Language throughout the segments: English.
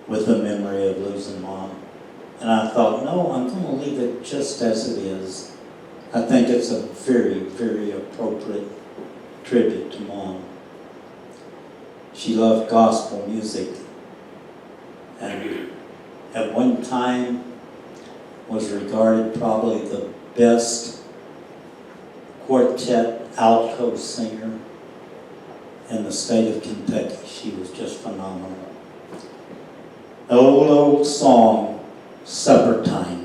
with the memory of losing Mom. And I thought, no, I'm going to leave it just as it is. I think it's a very, very appropriate tribute to Mom. She loved gospel music, and at one time was regarded probably the best quartet alto singer in the state of Kentucky. She was just phenomenal. The old song, Supper Time.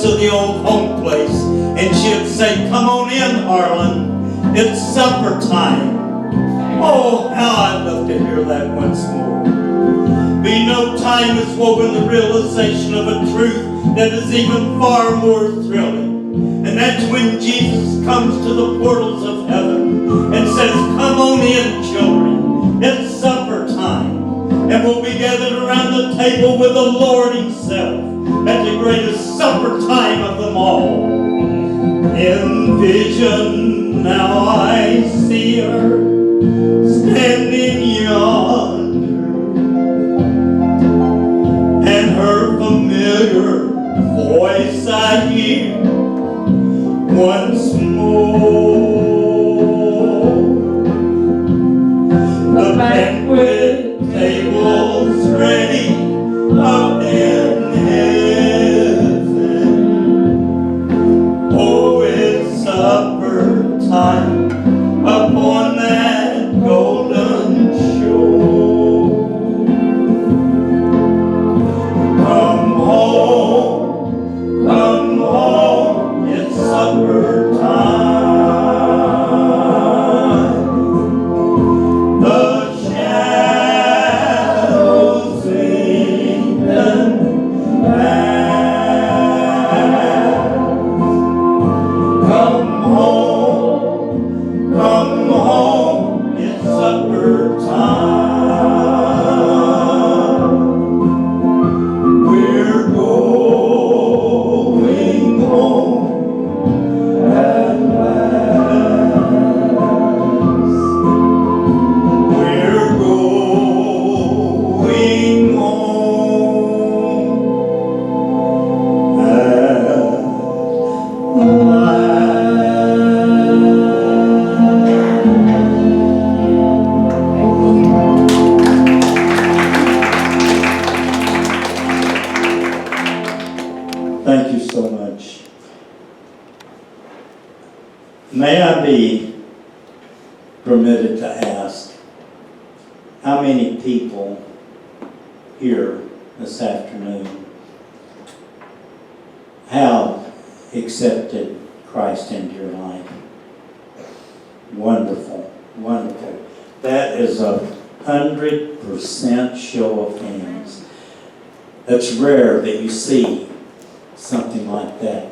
Of the old home place, and she'd say, "Come on in, Harlan, it's supper time." Oh, how I'd love to hear that once more. Be no time is woven the realization of a truth that is even far more thrilling, and that's when Jesus comes to the portals of heaven and says, "Come on in, children, it's supper time," and we'll be gathered around the table with the Lord himself at the greatest supper time of them all. In vision now I see her standing yonder, and her familiar voice I hear once more. The banquet table's ready up in heaven. Oh, it's supper time upon that golden shore. Come home, it's supper time. Thank you so much. May I be permitted to ask, how many people here this afternoon have accepted Christ into your life? Wonderful, wonderful. That is 100% show of hands. That's rare that you see something like that.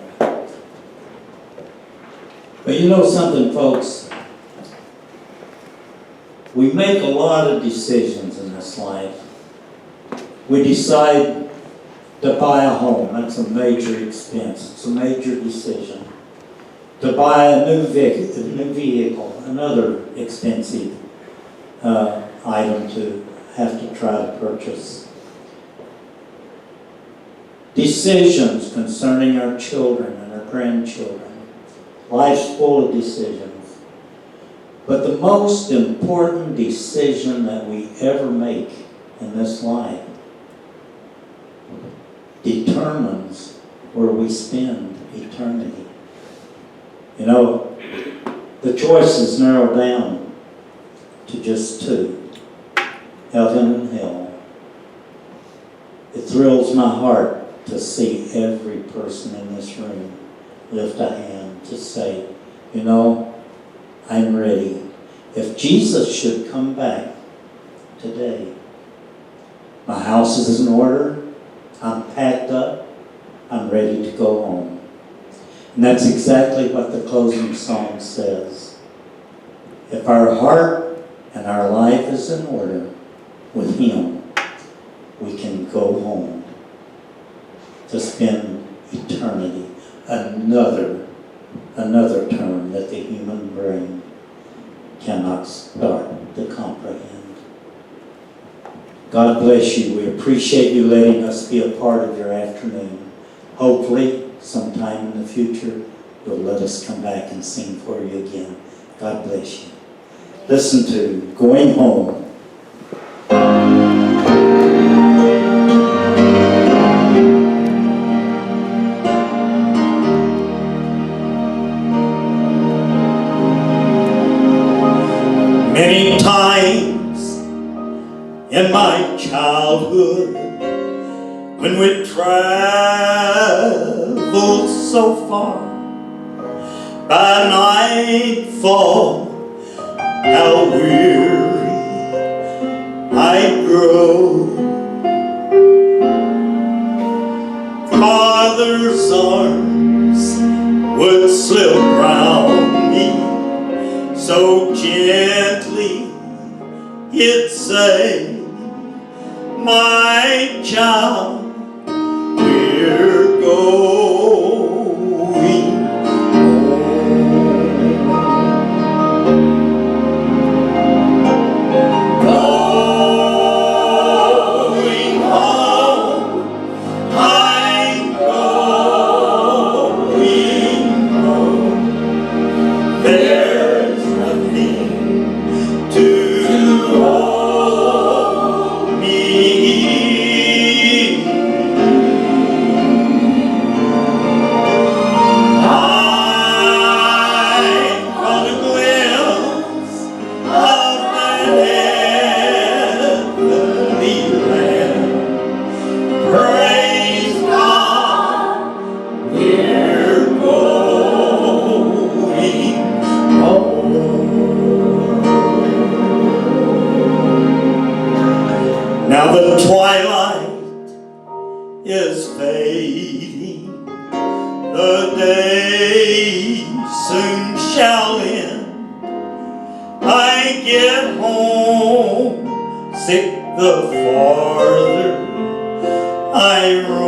But you know something, folks? We make a lot of decisions in this life. We decide to buy a home. That's a major expense. It's a major decision. To buy a new vehicle, another expensive item to have to try to purchase. Decisions concerning our children and our grandchildren. Life's full of decisions. But the most important decision that we ever make in this life determines where we spend eternity. You know, the choice is narrowed down to just two, heaven and hell. It thrills my heart to see every person in this room lift a hand to say, you know, I'm ready. If Jesus should come back today, my house is in order, I'm packed up, I'm ready to go home. And that's exactly what the closing song says. If our heart and our life is in order with Him, we can go home to spend eternity. Another term that the human brain cannot start to comprehend. God bless you. We appreciate you letting us be a part of your afternoon. Hopefully, sometime in the future, you'll let us come back and sing for you again. God bless you. Listen to Going Home. Many times in my childhood, when we traveled so far, by nightfall, how weary I grow. Father's arms would slip round me so gently, he'd say, my child, we're going home. Going home, I'm going home. There's nothing to hold me. I caught a glimpse of that heavenly land. Praise God, we're going home. Now the twilight is fading, the day soon shall end. I get home sick the farther I roam.